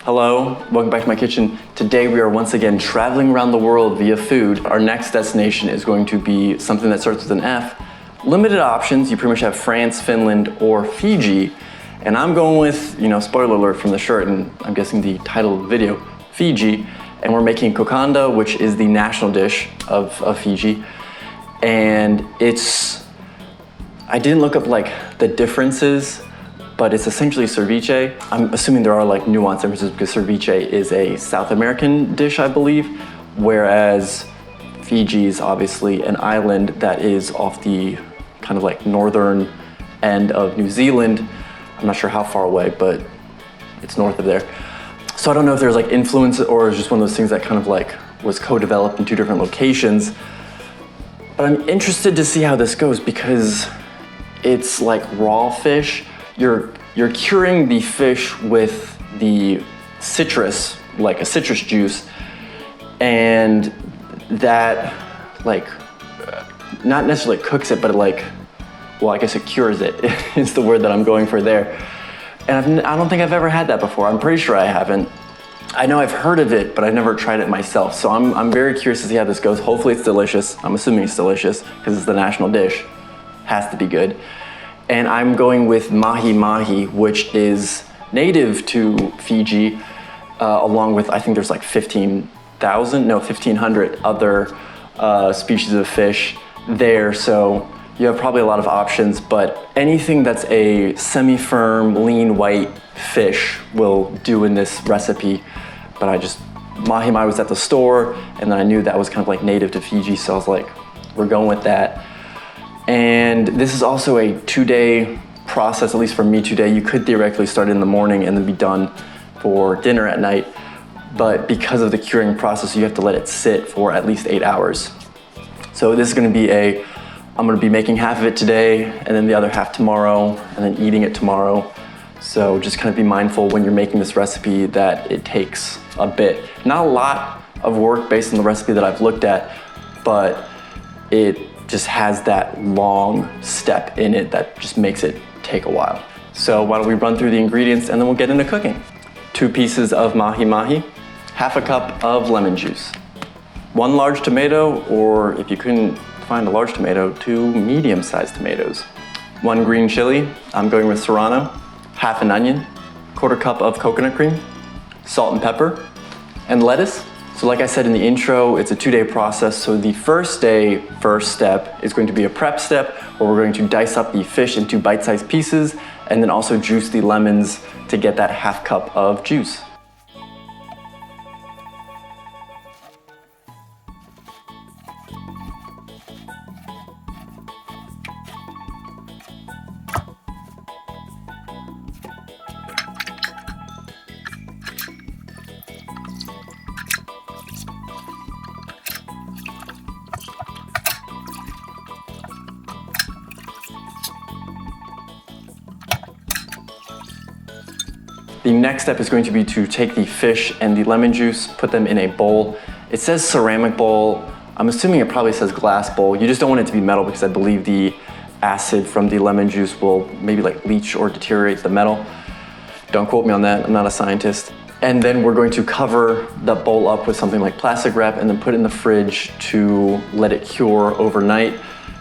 Hello, welcome back to my kitchen. Today we are once again traveling around the world via food. Our next destination is going to be something that starts with an F. Limited options, you pretty much have France, Finland, or Fiji. And I'm going with, spoiler alert from the shirt, and I'm guessing the title of the video, Fiji. And we're making Kokoda, which is the national dish of Fiji. And I didn't look up the differences, but it's essentially cerviche. I'm assuming there are nuance differences because cerviche is a South American dish, I believe, whereas Fiji is obviously an island that is off the kind of northern end of New Zealand. I'm not sure how far away, but it's north of there. So I don't know if there's influence or it's just one of those things that kind of was co-developed in two different locations. But I'm interested to see how this goes because it's like raw fish. You're curing the fish with the citrus, like a citrus juice, and that not necessarily cooks it, but I guess it cures it is the word that I'm going for there. And I don't think I've ever had that before. I'm pretty sure I haven't. I know I've heard of it, but I've never tried it myself. So I'm very curious to see how this goes. Hopefully it's delicious. I'm assuming it's delicious because it's the national dish. Has to be good. And I'm going with mahi-mahi, which is native to Fiji, along with, I think there's 1,500 other species of fish there. So you have probably a lot of options, but anything that's a semi-firm, lean white fish will do in this recipe. But mahi-mahi was at the store, and then I knew that was kind of native to Fiji, so I was like, we're going with that. And this is also a 2-day process, at least for me today. You could theoretically start in the morning and then be done for dinner at night. But because of the curing process, you have to let it sit for at least 8 hours. So this is gonna be I'm gonna be making half of it today and then the other half tomorrow and then eating it tomorrow. So just kind of be mindful when you're making this recipe that it takes a bit. Not a lot of work based on the recipe that I've looked at, but it just has that long step in it that just makes it take a while. So why don't we run through the ingredients and then we'll get into cooking. 2 pieces of mahi-mahi, half a cup of lemon juice, 1 large tomato, or if you couldn't find a large tomato, 2 medium-sized tomatoes, 1 green chili, I'm going with serrano, half an onion, 1/4 cup of coconut cream, salt and pepper, and lettuce. So like I said in the intro, it's a 2-day process. So the first step is going to be a prep step where we're going to dice up the fish into bite-sized pieces and then also juice the lemons to get that half cup of juice. The next step is going to be to take the fish and the lemon juice, put them in a bowl. It says ceramic bowl. I'm assuming it probably says glass bowl. You just don't want it to be metal because I believe the acid from the lemon juice will maybe leach or deteriorate the metal. Don't quote me on that, I'm not a scientist. And then we're going to cover the bowl up with something like plastic wrap and then put it in the fridge to let it cure overnight.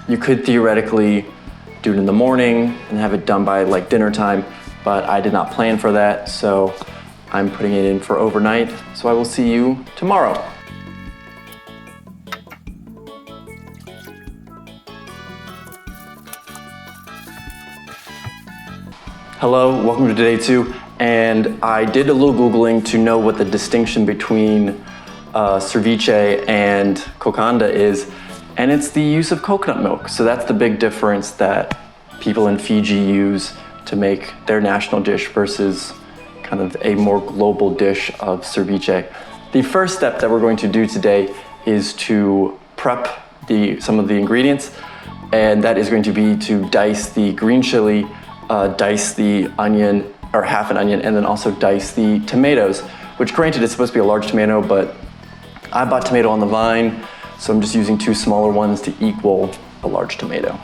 You could theoretically do it in the morning and have it done by dinner time, but I did not plan for that, so I'm putting it in for overnight. So I will see you tomorrow. Hello, welcome to day 2. And I did a little Googling to know what the distinction between cerviche and Kokoda is, and it's the use of coconut milk. So that's the big difference that people in Fiji use to make their national dish versus kind of a more global dish of cerviche. The first step that we're going to do today is to prep some of the ingredients, and that is going to be to dice the green chili, dice the onion, or half an onion, and then also dice the tomatoes, which granted it's supposed to be a large tomato, but I bought tomato on the vine, so I'm just using 2 smaller ones to equal a large tomato.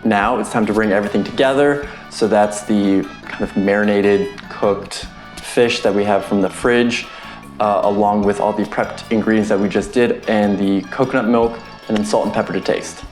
now it's time to bring everything together. So that's the kind of marinated, cooked fish that we have from the fridge, along with all the prepped ingredients that we just did, and the coconut milk, and then salt and pepper to taste.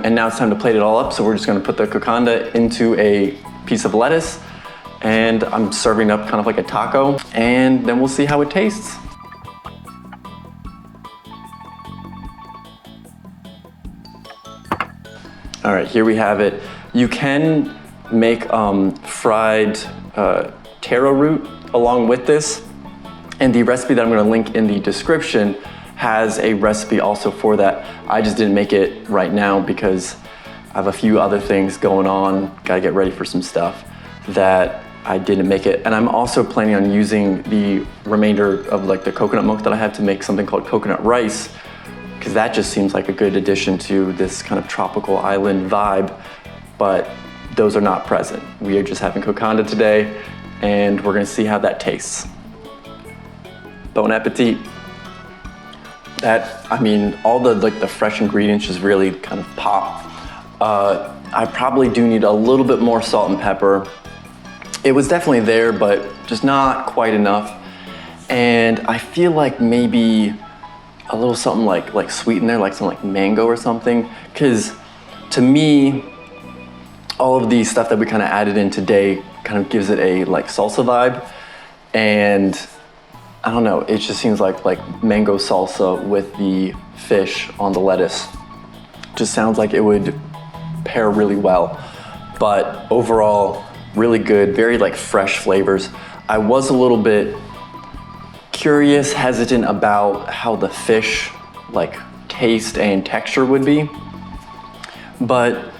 And now it's time to plate it all up. So we're just gonna put the Kokoda into a piece of lettuce, and I'm serving up kind of like a taco, and then we'll see how it tastes. All right, here we have it. You can make fried taro root along with this, and the recipe that I'm gonna link in the description has a recipe also for that. I just didn't make it right now because I have a few other things going on, gotta get ready for some stuff, that I didn't make it. And I'm also planning on using the remainder of like the coconut milk that I have to make something called coconut rice, because that just seems like a good addition to this kind of tropical island vibe, but those are not present. We are just having Kokoda today, and we're gonna see how that tastes. Bon appetit. That, I mean, all the like the fresh ingredients just really kind of pop. I probably do need a little bit more salt and pepper. It was definitely there, but just not quite enough. And I feel like maybe a little something like sweet in there, like something like mango or something. Because to me, all of the stuff that we kind of added in today kind of gives it a like salsa vibe. And I don't know, it just seems like mango salsa with the fish on the lettuce. Just sounds like it would pair really well. But overall, really good, very like fresh flavors. I was a little bit curious, hesitant about how the fish like taste and texture would be. But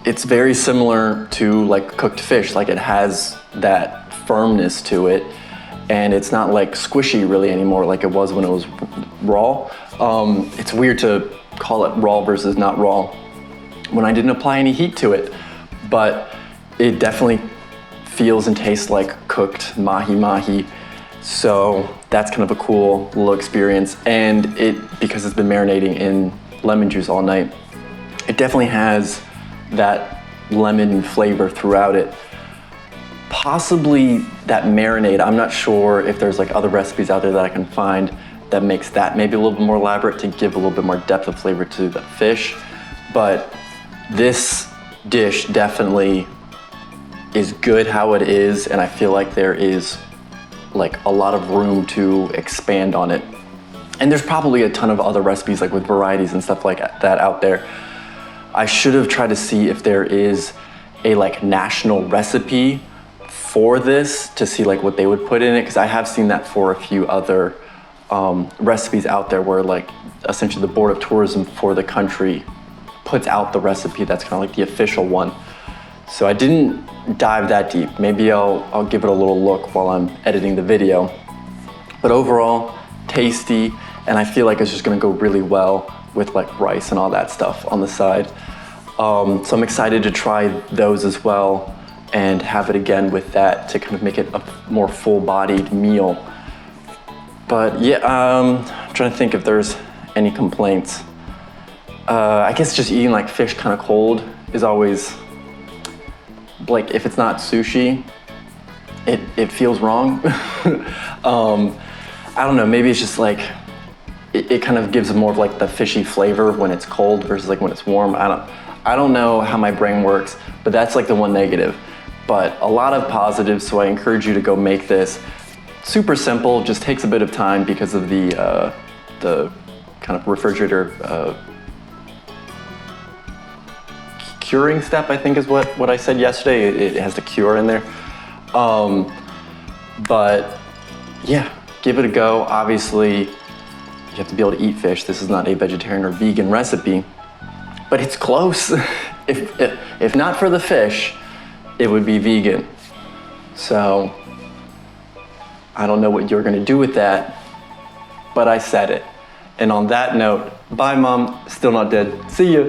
it's very similar to like cooked fish. Like it has that firmness to it. And it's not like squishy really anymore like it was when it was raw. It's weird to call it raw versus not raw when I didn't apply any heat to it, but it definitely feels and tastes like cooked mahi-mahi. So that's kind of a cool little experience. And because it's been marinating in lemon juice all night, it definitely has that lemon flavor throughout it. Possibly that marinade, I'm not sure if there's like other recipes out there that I can find that makes that maybe a little bit more elaborate to give a little bit more depth of flavor to the fish. But this dish definitely is good how it is, and I feel like there is like a lot of room to expand on it. And there's probably a ton of other recipes like with varieties and stuff like that out there. I should have tried to see if there is a like national recipe for this to see like what they would put in it, because I have seen that for a few other recipes out there where like essentially the Board of Tourism for the country puts out the recipe that's kind of like the official one. So I didn't dive that deep. Maybe I'll give it a little look while I'm editing the video. But overall, tasty, and I feel like it's just gonna go really well with like rice and all that stuff on the side. So I'm excited to try those as well and have it again with that to kind of make it a more full-bodied meal. But yeah, I'm trying to think if there's any complaints. I guess just eating like fish kind of cold is always, like if it's not sushi, it feels wrong. I don't know, maybe it's just like, it kind of gives more of like the fishy flavor when it's cold versus like when it's warm. I don't know how my brain works, but that's like the one negative. But a lot of positives, so I encourage you to go make this. Super simple, just takes a bit of time because of the kind of refrigerator curing step, I think is what I said yesterday. It has the cure in there. But yeah, give it a go. Obviously, you have to be able to eat fish. This is not a vegetarian or vegan recipe, but it's close. If not for the fish, it would be vegan. So I don't know what you're gonna do with that, but I said it. And on that note, bye Mom, still not dead. See ya.